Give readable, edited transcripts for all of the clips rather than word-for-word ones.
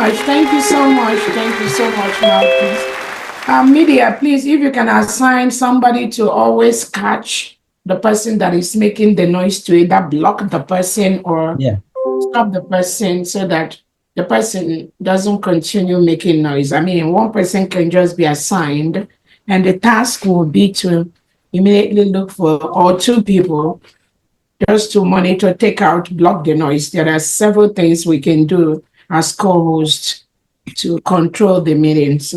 much. Thank you so much. Thank you so much, Mouthpiece. Media, please, if you can assign somebody to always catch the person that is making the noise, to either block the person or stop the person so that the person doesn't continue making noise. I mean, one person can just be assigned, and the task will be to immediately look for, or two people, just to monitor, take out, block the noise. There are several things we can do as co-hosts to control the meetings.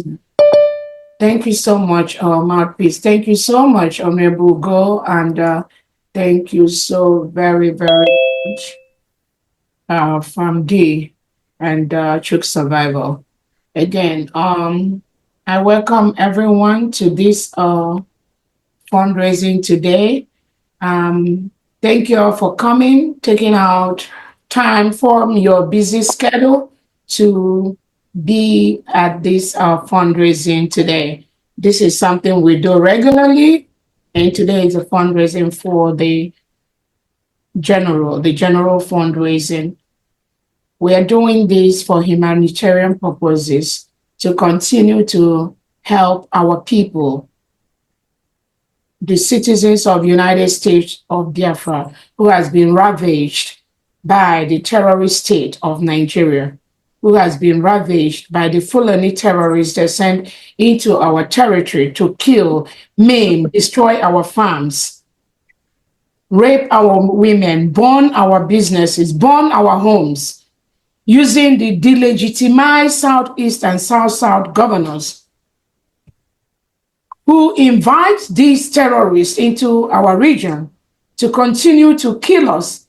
Thank you so much, Mouthpiece. Thank you so much, Honorable Go, and thank you so very, very much from D and Chook Survival. Again, I welcome everyone to this fundraising today. Thank you all for coming, taking out time from your busy schedule to be at this fundraising today. This is something we do regularly, and today is a fundraising for the general fundraising. We are doing this for humanitarian purposes to continue to help our people, the citizens of the United States of Biafra, who has been ravaged by the terrorist state of Nigeria, who has been ravaged by the Fulani terrorists that sent into our territory to kill, maim, destroy our farms, rape our women, burn our businesses, burn our homes, using the delegitimized Southeast and South-South governors who invite these terrorists into our region to continue to kill us.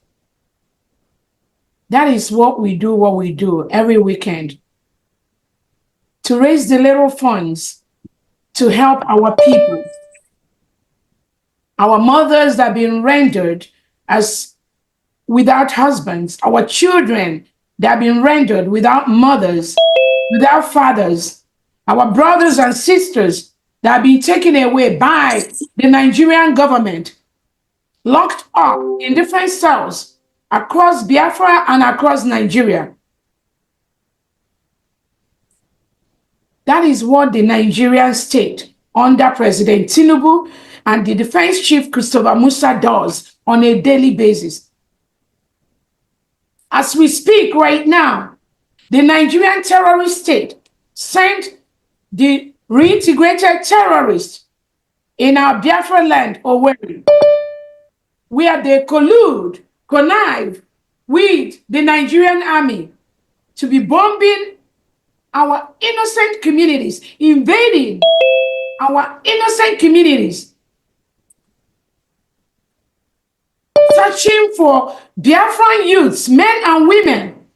That is what we do every weekend, to raise the little funds to help our people, our mothers that have been rendered as without husbands, our children that have been rendered without mothers, without fathers, our brothers and sisters that have been taken away by the Nigerian government, locked up in different cells across Biafra and across Nigeria. That is what the Nigerian state under President Tinubu and the Defense Chief Christopher Musa does on a daily basis. As we speak right now, the Nigerian terrorist state sent the reintegrated terrorists in our Biafra land, Owerri, where they connive with the Nigerian army to be bombing our innocent communities, invading our innocent communities, searching for Biafran youths, men and women.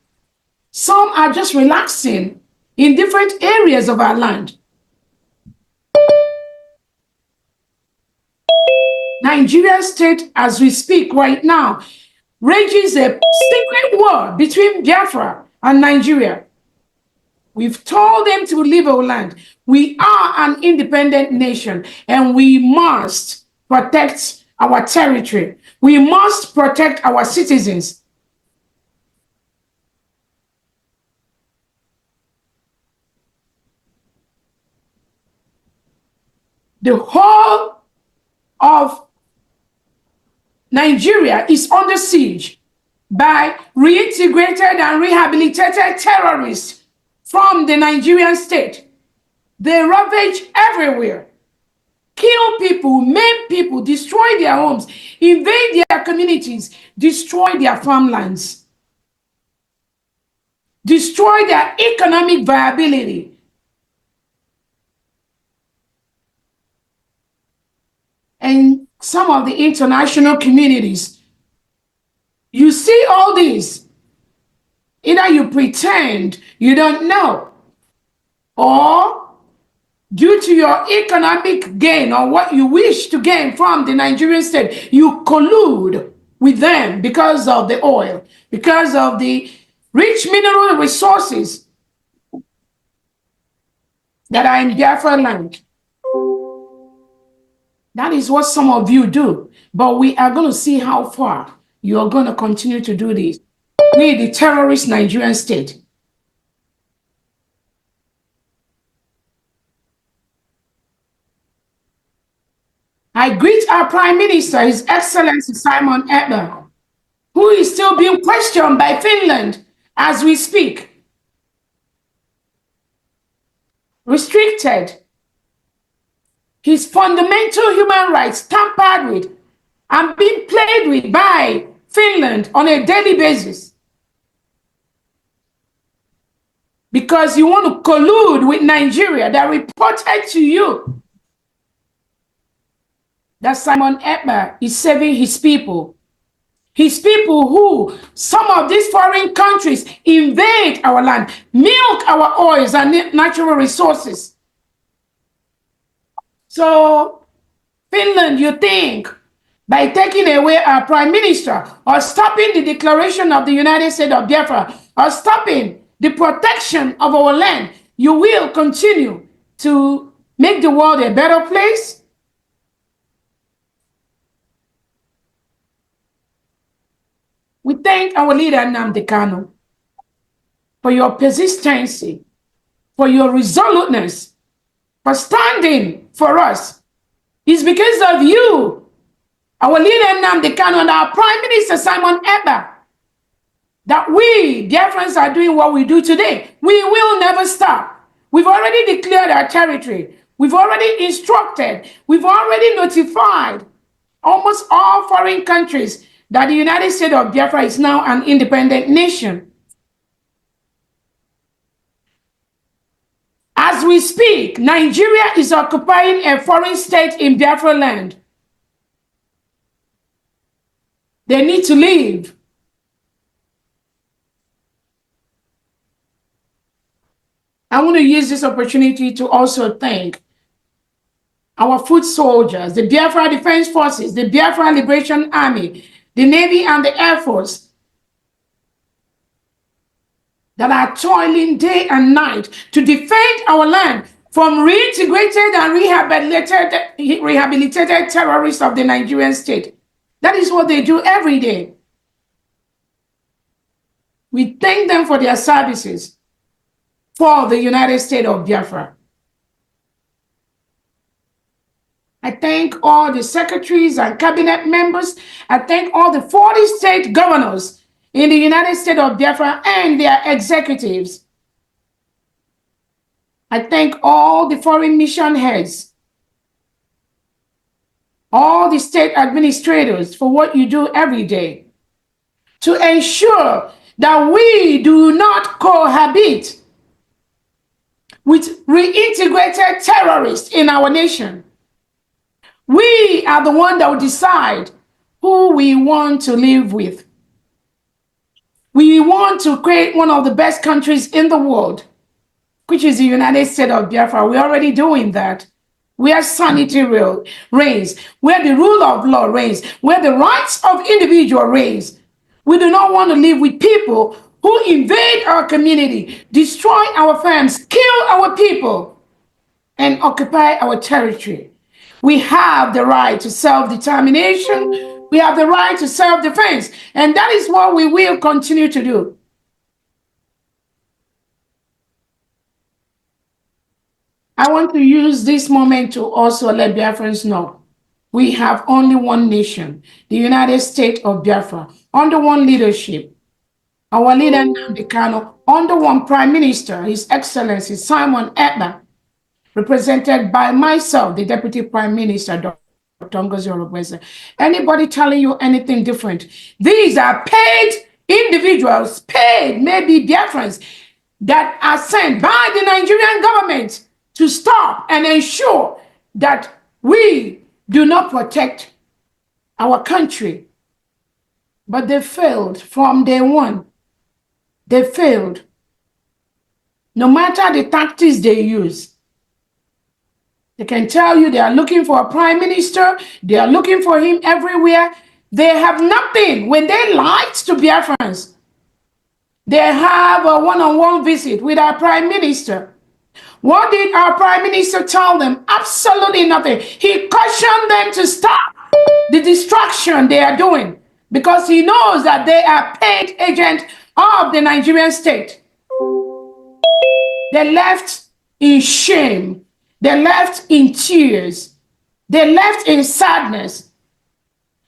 Some are just relaxing in different areas of our land. Nigeria state, as we speak right now, rages a secret war between Biafra and Nigeria. We've told them to leave our land. We are an independent nation, and we must protect our territory. We must protect our citizens. The whole of Nigeria is under siege by reintegrated and rehabilitated terrorists from the Nigerian state. They ravage everywhere, kill people, maim people, destroy their homes, invade their communities, destroy their farmlands, destroy their economic viability. And some of the international communities, you see all this. Either you pretend you don't know, or due to your economic gain or what you wish to gain from the Nigerian state, you collude with them because of the oil, because of the rich mineral resources that are in Biafra land. That is what some of you do. But we are going to see how far you are going to continue to do this. We, the terrorist Nigerian state. I greet our Prime Minister, His Excellency Simon Ekpa, who is still being questioned by Finland as we speak. Restricted, his fundamental human rights tampered with and being played with by Finland on a daily basis. Because you want to collude with Nigeria that reported to you that Simon Ekpa is saving his people. His people who, some of these foreign countries invade our land, milk our oils and natural resources. So, Finland, you think, by taking away our Prime Minister or stopping the declaration of the United States of Biafra or stopping the protection of our land, you will continue to make the world a better place? We thank our leader, Nnamdi Kanu, for your persistency, for your resoluteness, for standing for us. It's because of you, our leader, Nnamdi Kanu, and our Prime Minister, Simon Ekpa, that we, Biafrans, are doing what we do today. We will never stop. We've already declared our territory. We've already instructed. We've already notified almost all foreign countries that the United States of Biafra is now an independent nation. As we speak, Nigeria is occupying a foreign state in Biafra land. They need to leave. I want to use this opportunity to also thank our foot soldiers, the Biafra Defense Forces, the Biafra Liberation Army, the Navy and the Air Force that are toiling day and night to defend our land from reintegrated and rehabilitated terrorists of the Nigerian state. That is what they do every day. We thank them for their services for the United States of Biafra. I thank all the secretaries and cabinet members. I thank all the 40 state governors in the United States of Biafra and their executives. I thank all the foreign mission heads, all the state administrators for what you do every day to ensure that we do not cohabit with reintegrated terrorists in our nation. We are the one that will decide who we want to live with. We want to create one of the best countries in the world, which is the United States of Biafra. We're already doing that. Where sanity reigns, where the rule of law reigns, where the rights of individual reigns. We do not want to live with people who invade our community, destroy our farms, kill our people, and occupy our territory. We have the right to self-determination. We have the right to self-defense. And that is what we will continue to do. I want to use this moment to also let Biafrans know we have only one nation, the United States of Biafra, under one leadership. Our leader, Nnamdi Kanu, under one Prime Minister, His Excellency Simon Ekpa, represented by myself, the Deputy Prime Minister, Dr. Ngozi Orabueze. Anybody telling you anything different? These are paid individuals, paid maybe Biafrans, that are sent by the Nigerian government to stop and ensure that we do not protect our country. But they failed from day one. They failed. No matter the tactics they use. They can tell you they are looking for a prime minister. They are looking for him everywhere. They have nothing. When they lied to Biafrans, they have a one-on-one visit with our prime minister. What did our prime minister tell them? Absolutely nothing. He cautioned them to stop the destruction they are doing because he knows that they are paid agents of the Nigerian state. They left in shame. They left in tears. They left in sadness.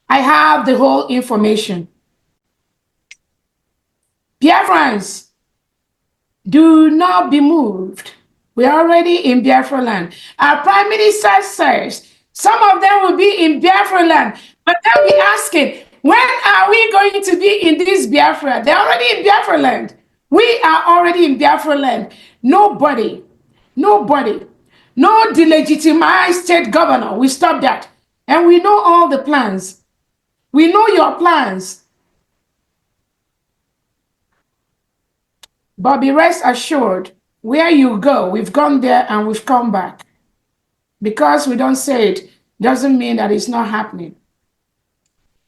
I have the whole information. Biafrans, do not be moved. We're already in Biafra land. Our Prime Minister says some of them will be in Biafra land, but they'll be asking, when are we going to be in this Biafra? They're already in Biafra land. We are already in Biafra land. Nobody, no delegitimized state governor will stop that. And we know all the plans. We know your plans. But be rest assured, where you go, we've gone there and we've come back. Because we don't say it, doesn't mean that it's not happening.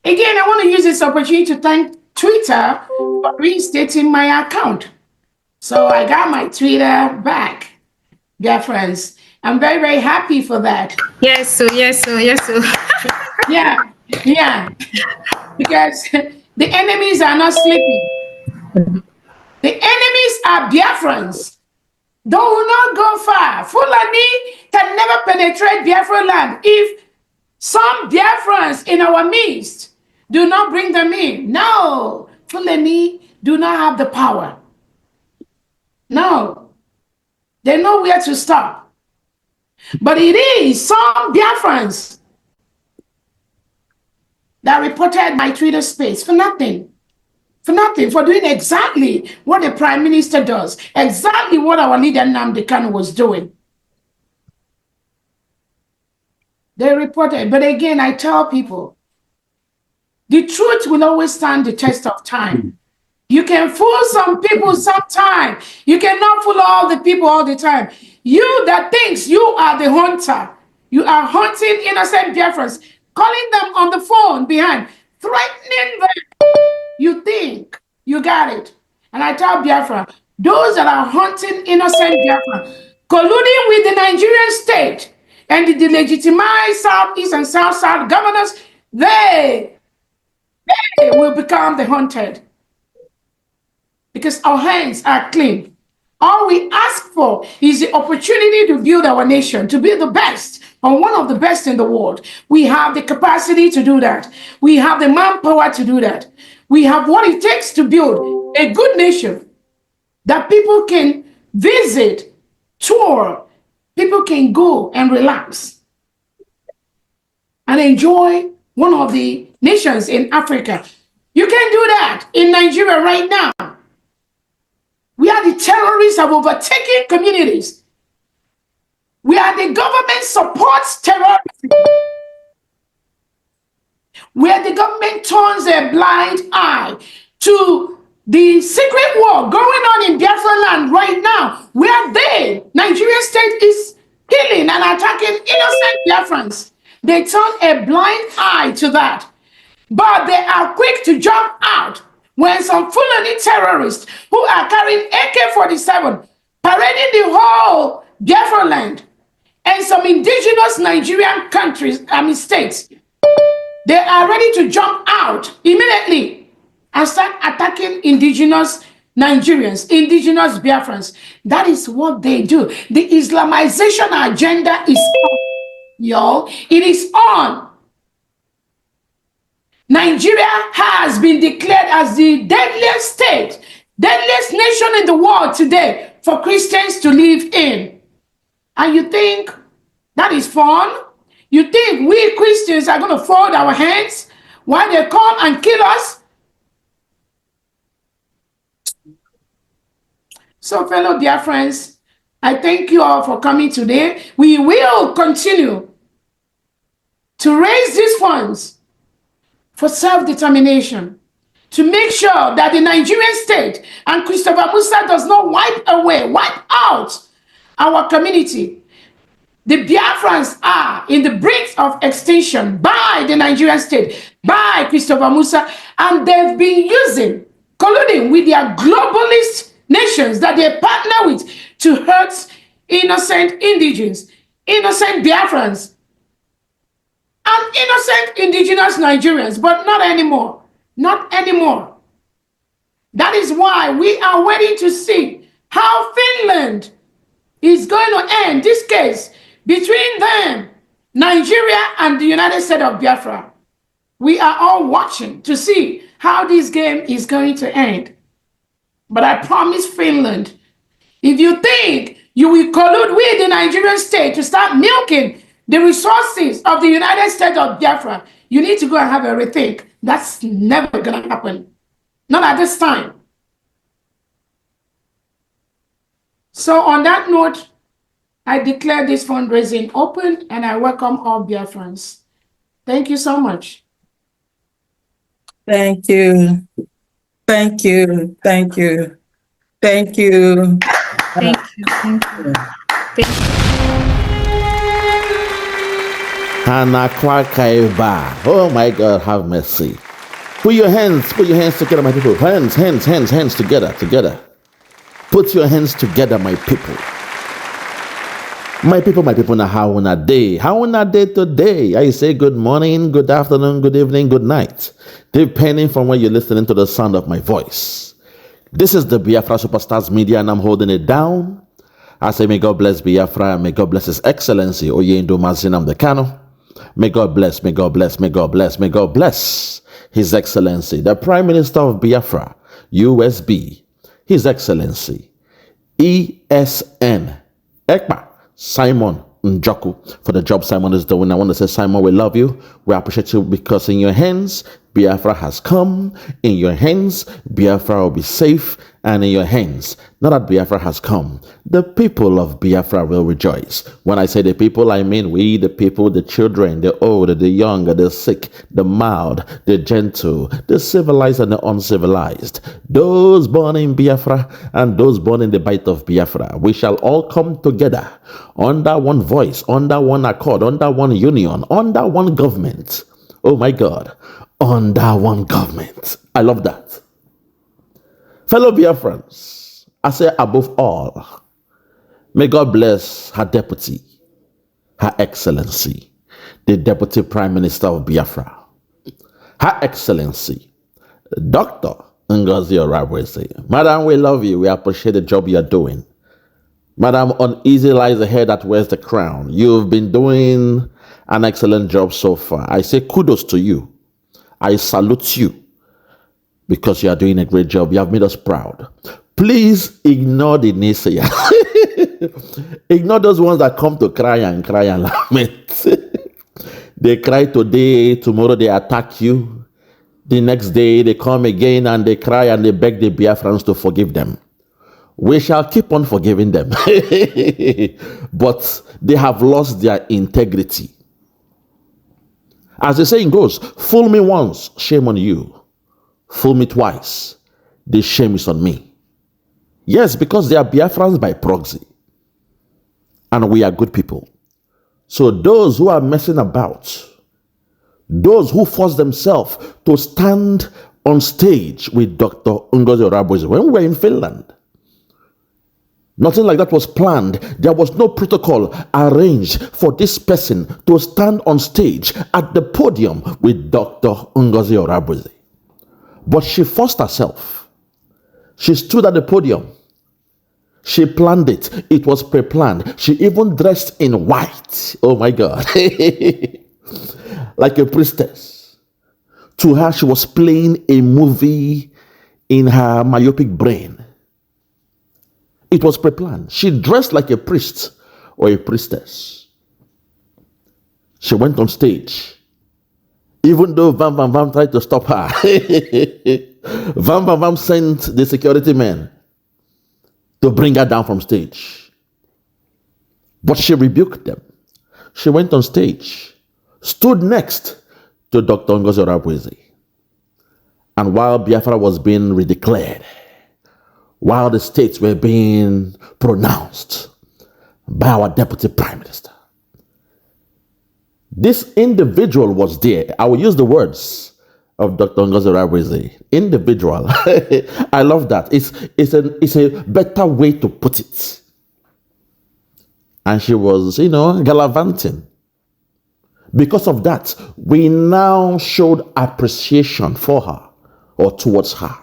Again, I want to use this opportunity to thank Twitter for reinstating my account. So I got my Twitter back, dear friends. I'm very, very happy for that. Yes, so. Yeah. Because the enemies are not sleeping. The enemies are Biafrans. Do not go far. Fulani can never penetrate Biafra land if some Biafrans in our midst do not bring them in. No, Fulani do not have the power. No, they know where to stop. But it is some Biafrans that reported my Twitter space for nothing. For doing exactly what the Prime Minister does, exactly what our leader Nnamdi Kanu was doing. They reported, but again, I tell people, the truth will always stand the test of time. You can fool some people sometime. You cannot fool all the people all the time. You that thinks you are the hunter, you are hunting innocent Biafrans, calling them on the phone behind, threatening them. You think you got it. And I tell Biafra, those that are hunting innocent Biafra, colluding with the Nigerian state and the delegitimized Southeast and South governors, they will become the hunted. Because our hands are clean. All we ask for is the opportunity to build our nation, to be the best, or one of the best in the world. We have the capacity to do that. We have the manpower to do that. We have what it takes to build a good nation that people can visit, tour, people can go and relax and enjoy one of the nations in Africa. You can do that in Nigeria right now. We are the terrorists have overtaken communities. We are the government supports terrorism. Where the government turns a blind eye to the secret war going on in Biafra land right now, where Nigerian state is killing and attacking innocent Biafrans. They turn a blind eye to that. But they are quick to jump out when some Fulani terrorists who are carrying AK-47 parading the whole Biafra land and some indigenous Nigerian states, they are ready to jump out immediately and start attacking indigenous Nigerians, indigenous Biafrans. That is what they do. The Islamization agenda is on, y'all. It is on. Nigeria has been declared as the deadliest state, deadliest nation in the world today for Christians to live in. And you think that is fun? You think we Christians are going to fold our hands while they come and kill us? So, fellow dear friends, I thank you all for coming today. We will continue to raise these funds for self-determination, to make sure that the Nigerian state and Christopher Musa does not wipe out our community. The Biafrans are in the brink of extinction by the Nigerian state, by Christopher Musa, and they've been colluding with their globalist nations that they partner with to hurt innocent indigenes, innocent Biafrans, and innocent indigenous Nigerians, but not anymore. Not anymore. That is why we are waiting to see how Finland is going to end this case between them Nigeria and the United States of Biafra, we are all watching to see how this game is going to end. But I promise Finland, if you think you will collude with the Nigerian state to start milking the resources of the United States of Biafra, you need to go and have a rethink. That's never going to happen. Not at this time. So on that note, I declare this fundraising open and I welcome all Biafrans. Thank you so much. Thank you. Thank you. Thank you. Thank you. Thank you. Thank you. Thank you. Oh my God, have mercy. Put your hands together, my people. Hands together. Put your hands together, my people. My people, now how on a day today? I say good morning, good afternoon, good evening, good night, depending from where you're listening to the sound of my voice. This is the Biafra Superstars Media, and I'm holding it down. I say, may God bless Biafra, and may God bless His Excellency Oyendo Mazinam Dekano. May God bless His Excellency, the Prime Minister of Biafra, USB, His Excellency, ESN, Ekpa, Simon Njoku, for the job Simon is doing. I want to say, Simon, we love you. We appreciate you because in your hands, Biafra has come. In your hands, Biafra will be safe. And in your hands, now that Biafra has come, the people of Biafra will rejoice. When I say the people, I mean we, the people, the children, the old, the young, the sick, the mild, the gentle, the civilized and the uncivilized, those born in Biafra and those born in the bite of Biafra. We shall all come together under one voice, under one accord, under one union, under one government. Oh my God, under one government. I love that. Fellow Biafrans, I say above all, may God bless her deputy, Her Excellency, the Deputy Prime Minister of Biafra, Her Excellency, Dr. Ngozi Orabueze. Madam, we love you. We appreciate the job you're doing. Madam, uneasy lies the head that wears the crown. You've been doing an excellent job so far. I say kudos to you. I salute you, because you are doing a great job. You have made us proud. Please ignore the naysayers. Ignore those ones that come to cry and lament. They cry today, tomorrow they attack you. The next day they come again and they cry and they beg the Biafrans to forgive them. We shall keep on forgiving them. But they have lost their integrity. As the saying goes, fool me once, shame on you. Fool me twice, the shame is on me. Yes, because they are Biafrans by proxy. And we are good people. So those who are messing about, those who force themselves to stand on stage with Dr. Ngozi Orabueze when we were in Finland, nothing like that was planned. There was no protocol arranged for this person to stand on stage at the podium with Dr. Ngozi Orabueze. But she forced herself. She stood at the podium. She planned it. It was pre-planned. She even dressed in white. Oh my God. Like a priestess. To her, she was playing a movie in her myopic brain. It was pre-planned. She dressed like a priest or a priestess. She went on stage. Even though Vam tried to stop her, Vam sent the security men to bring her down from stage. But she rebuked them. She went on stage, stood next to Dr. Ngozi Orabueze. And while Biafra was being redeclared, while the states were being pronounced by our Deputy Prime Minister, this individual was there. I will use the words of Dr. Ngozi Orabueze. Individual. I love that. It's a better way to put it. And she was, gallivanting. Because of that, we now showed appreciation for her or towards her.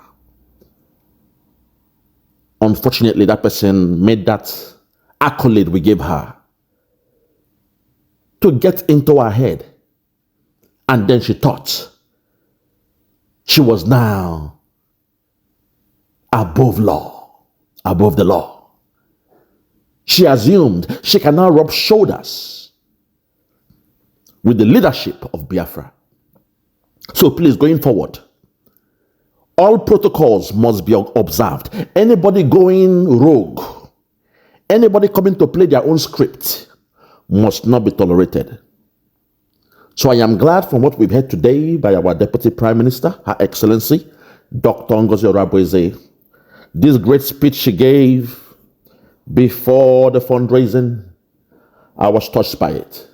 Unfortunately, that person made that accolade we gave her to get into her head. And then she thought she was now above law, above the law. She assumed she can now rub shoulders with the leadership of Biafra. So please, going forward, all protocols must be observed. Anybody going rogue, anybody coming to play their own script must not be tolerated. So I am glad from what we've heard today by our Deputy Prime Minister, Her Excellency, Dr. Ngozi Orabueze. This great speech she gave before the fundraising, I was touched by it.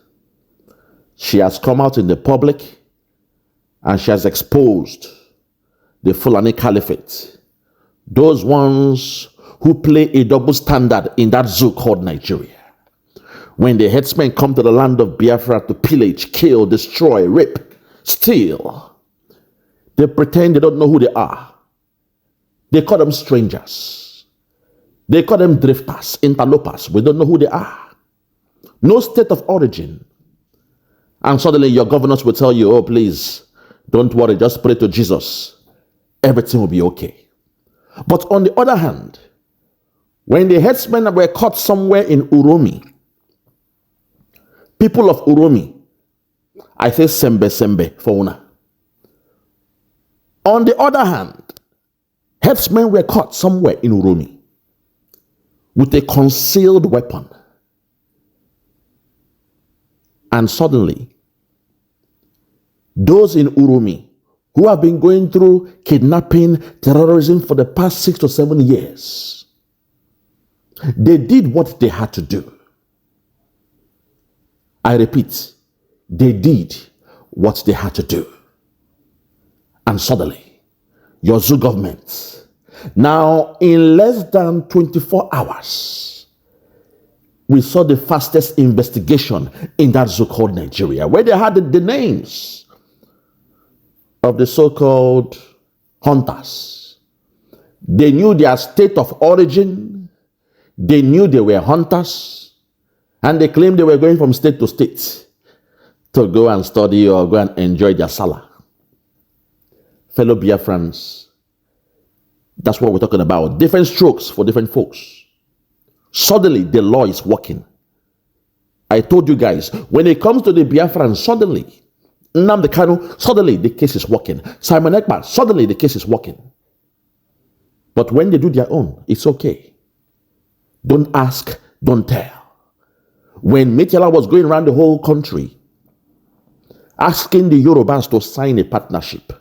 She has come out in the public and she has exposed the Fulani Caliphate, those ones who play a double standard in that zoo called Nigeria. When the headsmen come to the land of Biafra to pillage, kill, destroy, rape, steal, they pretend they don't know who they are. They call them strangers. They call them drifters, interlopers. We don't know who they are. No state of origin. And suddenly your governors will tell you, oh, please, don't worry, just pray to Jesus. Everything will be okay. But on the other hand, when the headsmen were caught somewhere in Uromi, people of Uromi, I say sembe for una. On the other hand, headsmen were caught somewhere in Uromi with a concealed weapon. And suddenly, those in Uromi who have been going through kidnapping, terrorism for the past 6 to 7 years, they did what they had to do. I repeat, they did what they had to do. And suddenly, your zoo government, now in less than 24 hours, we saw the fastest investigation in that zoo called Nigeria, where they had the names of the so-called hunters. They knew their state of origin. They knew they were hunters. And they claimed they were going from state to state to go and study or go and enjoy their salah. Fellow Biafrans, that's what we're talking about. Different strokes for different folks. Suddenly, the law is working. I told you guys, when it comes to the Biafrans, suddenly, Nnamdi Kanu, suddenly the case is working. Simon Ekpa, suddenly the case is working. But when they do their own, it's okay. Don't ask, don't tell. When Metela was going around the whole country, asking the Yorubas to sign a partnership,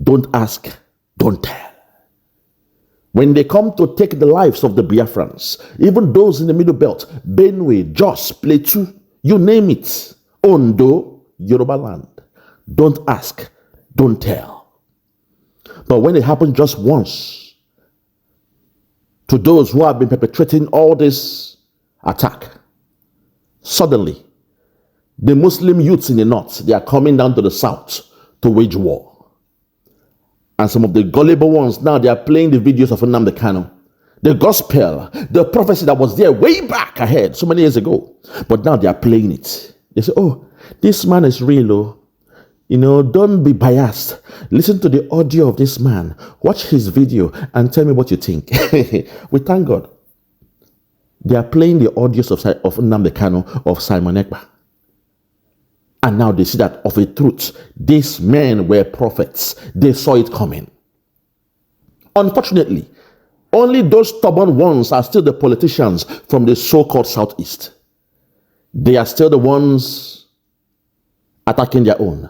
don't ask, don't tell. When they come to take the lives of the Biafrans, even those in the Middle Belt, Benue, Jos, Plateau, you name it, Ondo, Yoruba land, don't ask, don't tell. But when it happens just once, to those who have been perpetrating all this attack, suddenly, the Muslim youths in the north, they are coming down to the south to wage war. And some of the gullible ones, now they are playing the videos of Nnamdi Kanu. The gospel, the prophecy that was there way back ahead, so many years ago. But now they are playing it. They say, oh, this man is real, oh. You know, don't be biased. Listen to the audio of this man. Watch his video and tell me what you think. We thank God. They are playing the audios of Nnamdi Kanu, of Simon Ekpa. And now they see that of a truth, these men were prophets. They saw it coming. Unfortunately, only those stubborn ones are still the politicians from the so-called Southeast. They are still the ones attacking their own.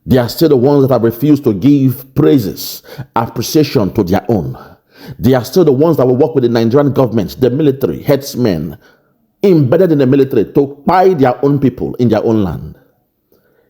They are still the ones that have refused to give praises, appreciation to their own. They are still the ones that will work with the Nigerian government, the military, headsmen, embedded in the military to buy their own people in their own land.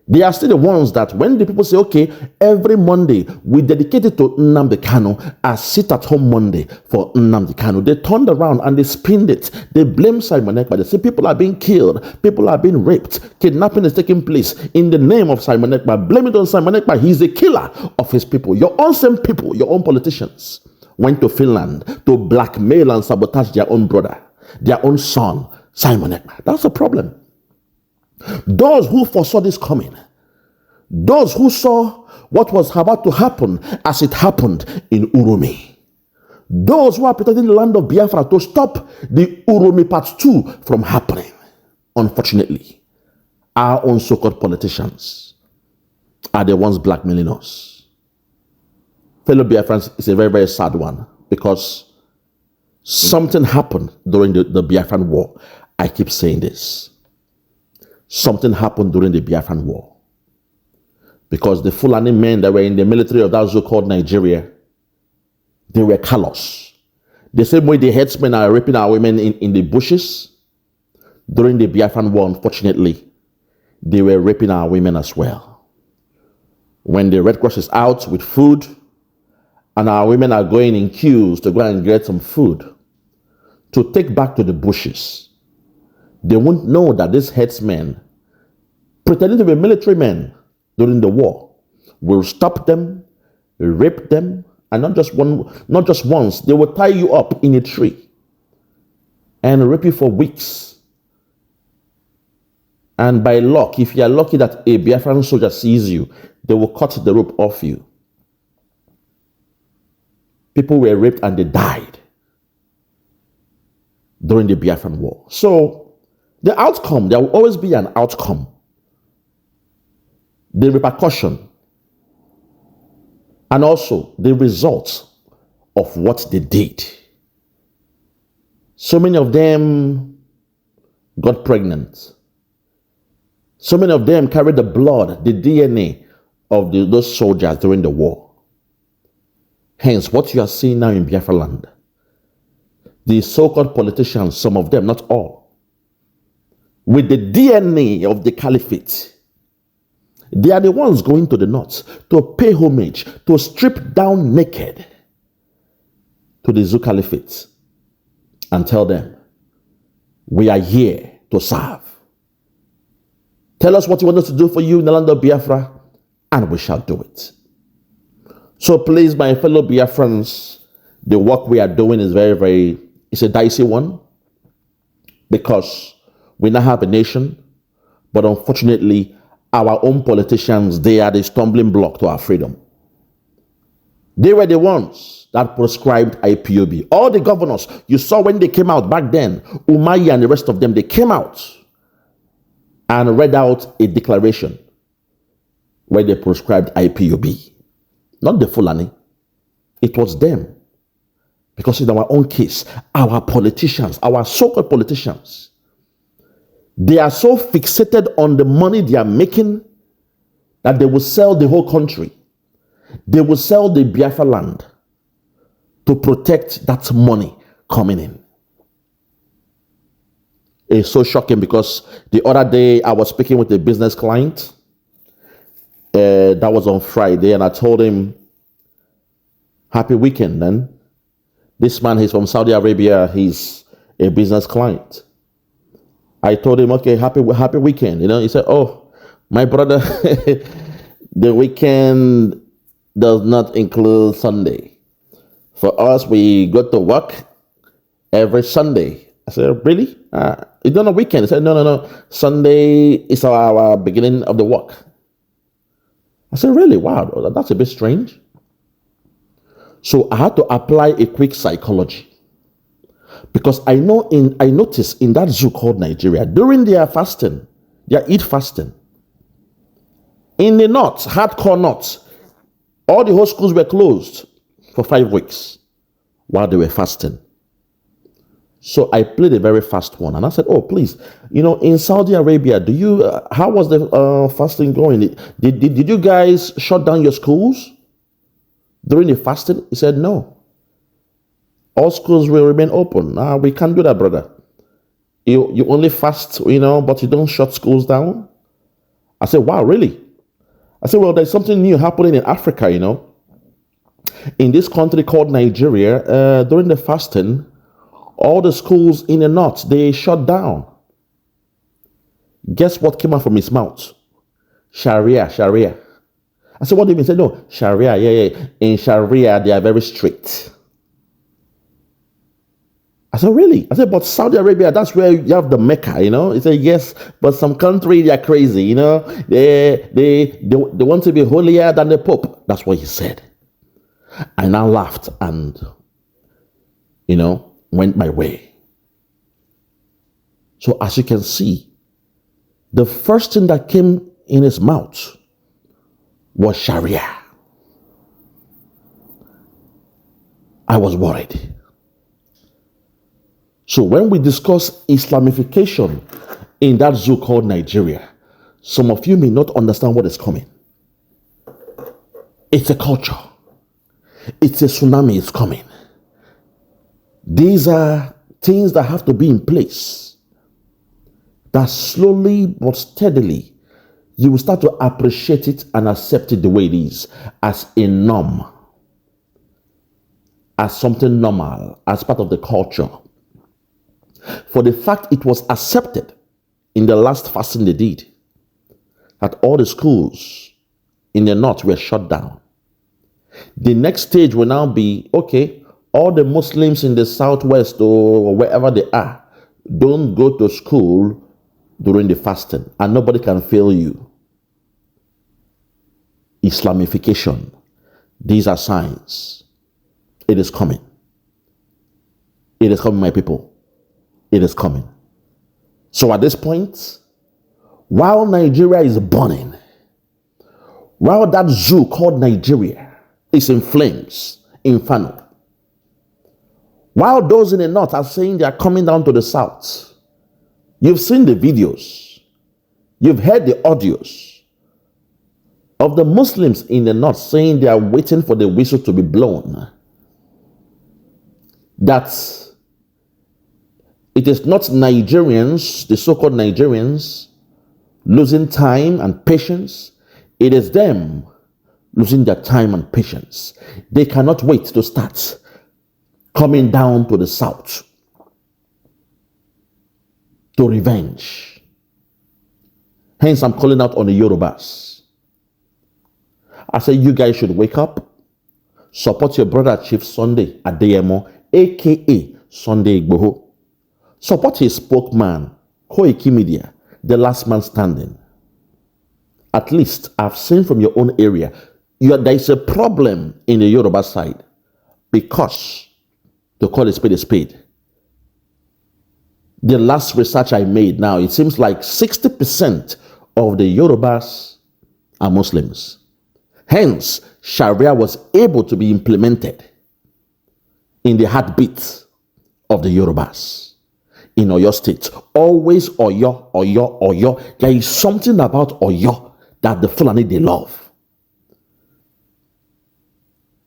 They are still the ones that when the people say, okay, every Monday we dedicate it to Nnamdi Kanu as sit-at-home Monday for Nnamdi Kanu, they turned around and they spinned it. They blame Simon Ekpa. They say people are being killed, people are being raped, kidnapping is taking place in the name of Simon Ekpa. Blame it on Simon Ekpa. He's the killer of his people. Your own same people, your own politicians went to Finland to blackmail and sabotage their own brother, their own son, Simon Ekpa. That's a problem. Those who foresaw this coming, those who saw what was about to happen as it happened in Uromi, those who are protecting the land of Biafra to stop the Uromi Part 2 from happening, unfortunately, our own so-called politicians are the ones blackmailing us. Fellow Biafrans, it's a very, very sad one because something happened during the Biafran War. I keep saying this. Something happened during the Biafran War because the Fulani men that were in the military of that so-called Nigeria, they were callous. The same way the headsmen are raping our women in the bushes, during the Biafran War, unfortunately, they were raping our women as well. When the Red Cross is out with food, and our women are going in queues to go and get some food to take back to the bushes, they won't know that these headsmen, pretending to be military men during the war, will stop them, rape them, and not just once, they will tie you up in a tree and rape you for weeks. And by luck, if you are lucky that a Biafran soldier sees you, they will cut the rope off you. People were raped and they died during the Biafran War. So the outcome, there will always be an outcome. The repercussion and also the result of what they did. So many of them got pregnant. So many of them carried the blood, the DNA of those soldiers during the war. Hence, what you are seeing now in Biafra land, the so-called politicians, some of them, not all, with the DNA of the caliphate, they are the ones going to the north to pay homage, to strip down naked to the Zoo Caliphate and tell them, we are here to serve. Tell us what you want us to do for you in the land of Biafra, and we shall do it. So please, my fellow Biafrans, the work we are doing is it's a dicey one because we now have a nation, but unfortunately, our own politicians, they are the stumbling block to our freedom. They were the ones that prescribed IPOB. All the governors, you saw when they came out back then, Umayi and the rest of them, they came out and read out a declaration where they prescribed IPOB. Not the Fulani. It was them. Because in our own case, our politicians, our so-called politicians, they are so fixated on the money they are making that they will sell the whole country. They will sell the Biafra land to protect that money coming in. It's so shocking because the other day I was speaking with a business client. That was on Friday, and I told him, happy weekend then. This man, he's from Saudi Arabia. He's a business client. I told him, okay, happy weekend. You know, he said, oh, my brother, the weekend does not include Sunday. For us, we go to work every Sunday. I said, really? It's not a weekend. He said, no. Sunday is our beginning of the work. I said, really? Wow, that's a bit strange. So I had to apply a quick psychology because I noticed in that zoo called Nigeria, during their fasting, their Eid fasting, in the north, hardcore north, all the whole schools were closed for 5 weeks while they were fasting. So I played a very fast one and I said, oh, please, you know, in Saudi Arabia, how was the fasting going? Did you guys shut down your schools during the fasting? He said, no. All schools will remain open. We can't do that, brother. You only fast, you know, but you don't shut schools down. I said, wow, really? I said, well, there's something new happening in Africa, you know. In this country called Nigeria, during the fasting, all the schools in the north, they shut down. Guess what came out from his mouth? Sharia. I said, what do you mean? He said, no, Sharia, yeah. In Sharia, they are very strict. I said, really? I said, but Saudi Arabia, that's where you have the Mecca, you know? He said, yes, but some country, they are crazy, you know? They want to be holier than the Pope. That's what he said. I now laughed and, went my way. So as you can see, the first thing that came in his mouth was Sharia. I was worried. So when we discuss Islamification in that zoo called Nigeria, some of you may not understand what is coming. It's a culture. It's a tsunami is coming. These are things that have to be in place. That slowly but steadily, you will start to appreciate it and accept it the way it is, as a norm, as something normal, as part of the culture. For the fact it was accepted in the last fasting they did, that all the schools in the north were shut down. The next stage will now be, okay, all the Muslims in the southwest or wherever they are, don't go to school during the fasting and nobody can fail you. Islamification. These are signs. It is coming. It is coming, my people. It is coming. So at this point, while Nigeria is burning, while that zoo called Nigeria is in flames, inferno, while those in the north are saying they are coming down to the south, you've seen the videos, you've heard the audios of the Muslims in the north saying they are waiting for the whistle to be blown. That it is not Nigerians, the so-called Nigerians, losing time and patience. It is them losing their time and patience. They cannot wait to start coming down to the south to revenge. Hence, I'm calling out on the Yorubas. I say you guys should wake up, support your brother Chief Sunday Adeyemo, aka Sunday Igboho. Support his spokesman, Koiki Media, the last man standing. At least I've seen from your own area, there is a problem in the Yoruba side because, to call a spade, the last research I made now, it seems like 60% of the Yorubas are Muslims. Hence, Sharia was able to be implemented in the heartbeat of the Yorubas. In Oyo State, always Oyo, Oyo, Oyo. There is something about Oyo that the Fulani they love.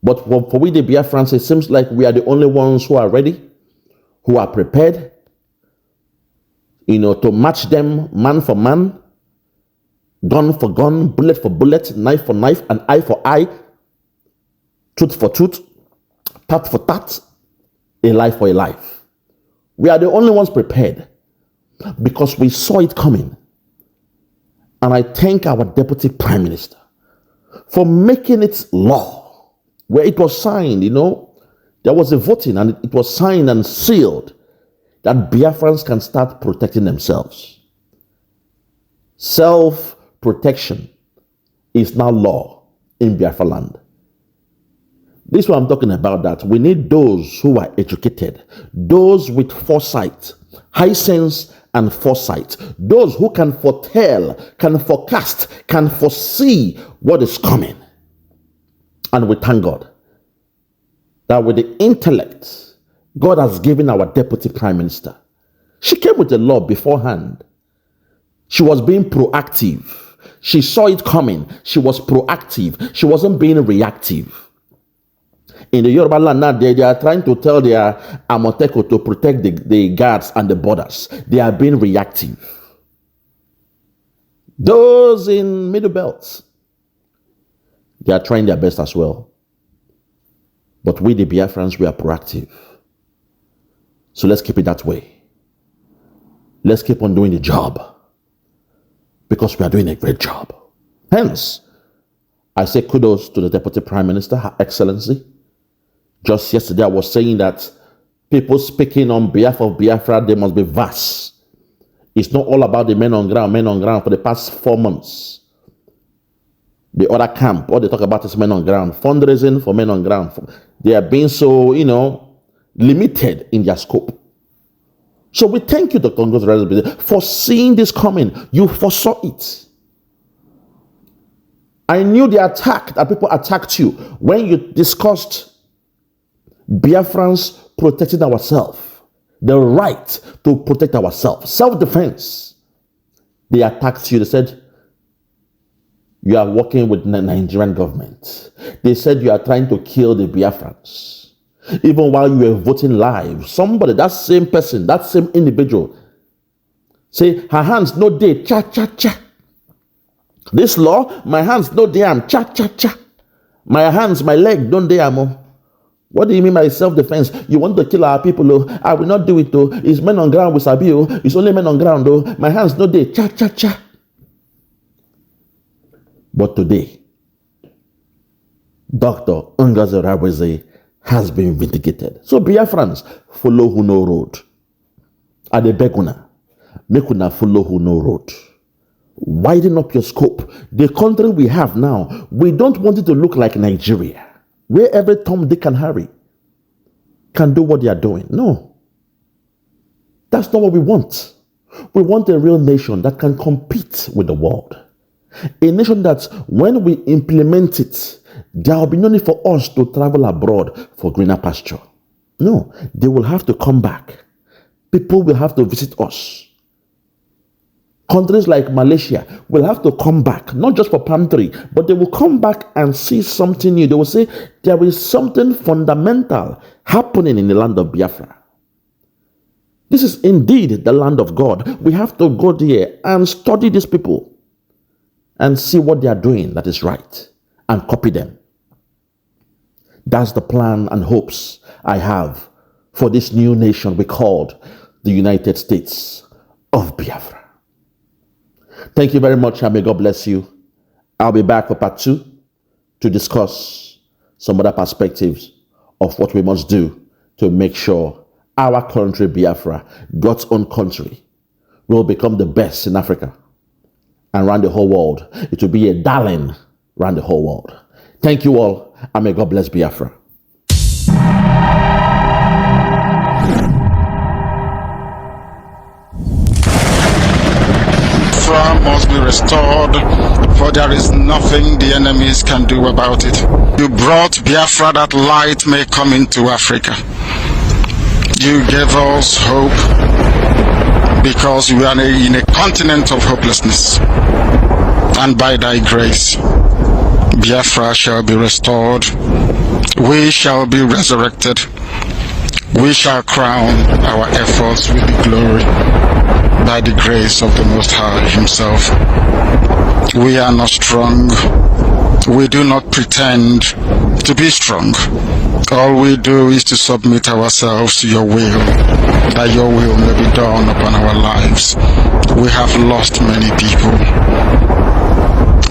But for we the Biafrans, it seems like we are the only ones who are ready, who are prepared, to match them man for man, gun for gun, bullet for bullet, knife for knife, and eye for eye, tooth for tooth, tat for tat, a life for a life. We are the only ones prepared because we saw it coming. And I thank our Deputy Prime Minister for making it law, where it was signed, there was a voting and it was signed and sealed that Biafrans can start protecting themselves. Self-protection is now law in Biafra land. This is what I'm talking about, that we need those who are educated, those with foresight, high sense and foresight, those who can foretell, can forecast, can foresee what is coming. And we thank God that with the intellect God has given our Deputy Prime Minister, she came with the law beforehand. She was being proactive. She saw it coming. She was proactive. She wasn't being reactive. In the Yoruba land now, they are trying to tell their Amoteko to protect the guards and the borders. They are being reactive. Those in Middle Belt, they are trying their best as well. But we, the Biafrans, we are proactive. So let's keep it that way. Let's keep on doing the job, because we are doing a great job. Hence, I say kudos to the Deputy Prime Minister, Her Excellency. Just yesterday, I was saying that people speaking on behalf of Biafra, they must be vast. It's not all about the men on ground for the past 4 months. The other camp, all they talk about is men on ground. Fundraising for men on ground. They are being so, limited in their scope. So we thank you, Dr. Ngozi Orabueze, for seeing this coming. You foresaw it. I knew the attack that people attacked you when you discussed Biafrans protecting ourselves, the right to protect ourselves, self-defense. They attacked you. They said, you are working with the Nigerian government. They said you are trying to kill the Biafrans. Even while you were voting live, somebody, that same person, that same individual, say, her hands no day, cha, cha, cha. This law, my hands no day, am cha, cha, cha. My hands, my leg, don't day, am. What do you mean by self-defense? You want to kill our people, oh? I will not do it, though. It's men on ground with Sabi, oh. It's only men on ground, though. My hands no day, cha, cha, cha. But today, Dr. Ngozi Orabueze has been vindicated. So Biafrans, follow who no road. At the beguna, make una follow who no road. Widen up your scope. The country we have now, we don't want it to look like Nigeria, where every Tom, Dick, and Harry can do what they are doing. No. That's not what we want. We want a real nation that can compete with the world. A nation that when we implement it, there will be no need for us to travel abroad for greener pasture. No, they will have to come back. People will have to visit us. Countries like Malaysia will have to come back, not just for palm tree, but they will come back and see something new. They will say there is something fundamental happening in the land of Biafra. This is indeed the land of God. We have to go there and study these people and see what they are doing that is right and copy them. That's the plan and hopes I have for this new nation we called the United States of Biafra. Thank you very much, and may God bless you. I'll be back for part 2 to discuss some other perspectives of what we must do to make sure our country, Biafra, God's own country, will become the best in Africa and around the whole world. It will be a darling around the whole world. Thank you all, and may God bless Biafra. Biafra must be restored, for there is nothing the enemies can do about it. You brought Biafra that light may come into Africa. You gave us hope because we are in a continent of hopelessness. And by thy grace, Biafra shall be restored. We shall be resurrected. We shall crown our efforts with the glory by the grace of the Most High Himself. We are not strong. We do not pretend to be strong. All we do is to submit ourselves to your will, that your will may be done upon our lives. We have lost many people.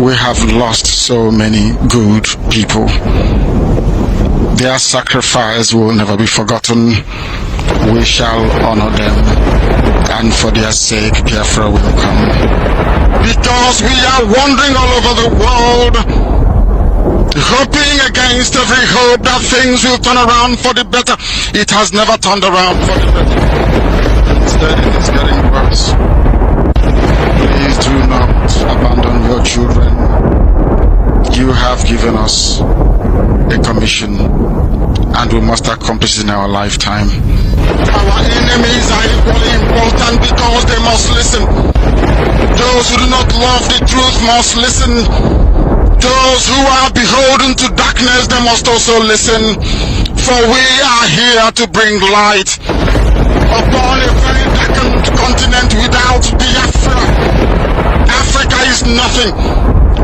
We have lost so many good people. Their sacrifice will never be forgotten. We shall honor them, and for their sake, Biafra will come. Because we are wandering all over the world, hoping against every hope that things will turn around for the better. It has never turned around for the better. Instead, it is getting worse. Please do not abandon your children. You have given us a commission, and we must accomplish it in our lifetime. Our enemies are equally important because they must listen. Those who do not love the truth must listen. Those who are beholden to darkness, they must also listen. For we are here to bring light upon a very darkened continent without Biafra. Africa is nothing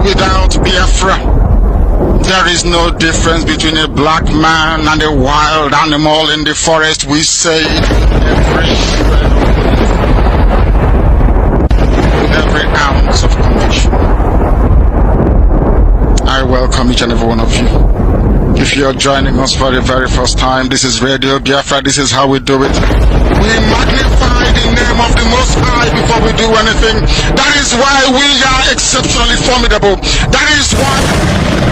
without Biafra. There is no difference between a black man and a wild animal in the forest. We say with every ounce of conviction. I welcome each and every one of you. If you're joining us for the very first time, this is Radio Biafra. This is how we do it. We magnify the name of the Most High before we do anything. That is why we are exceptionally formidable. That is why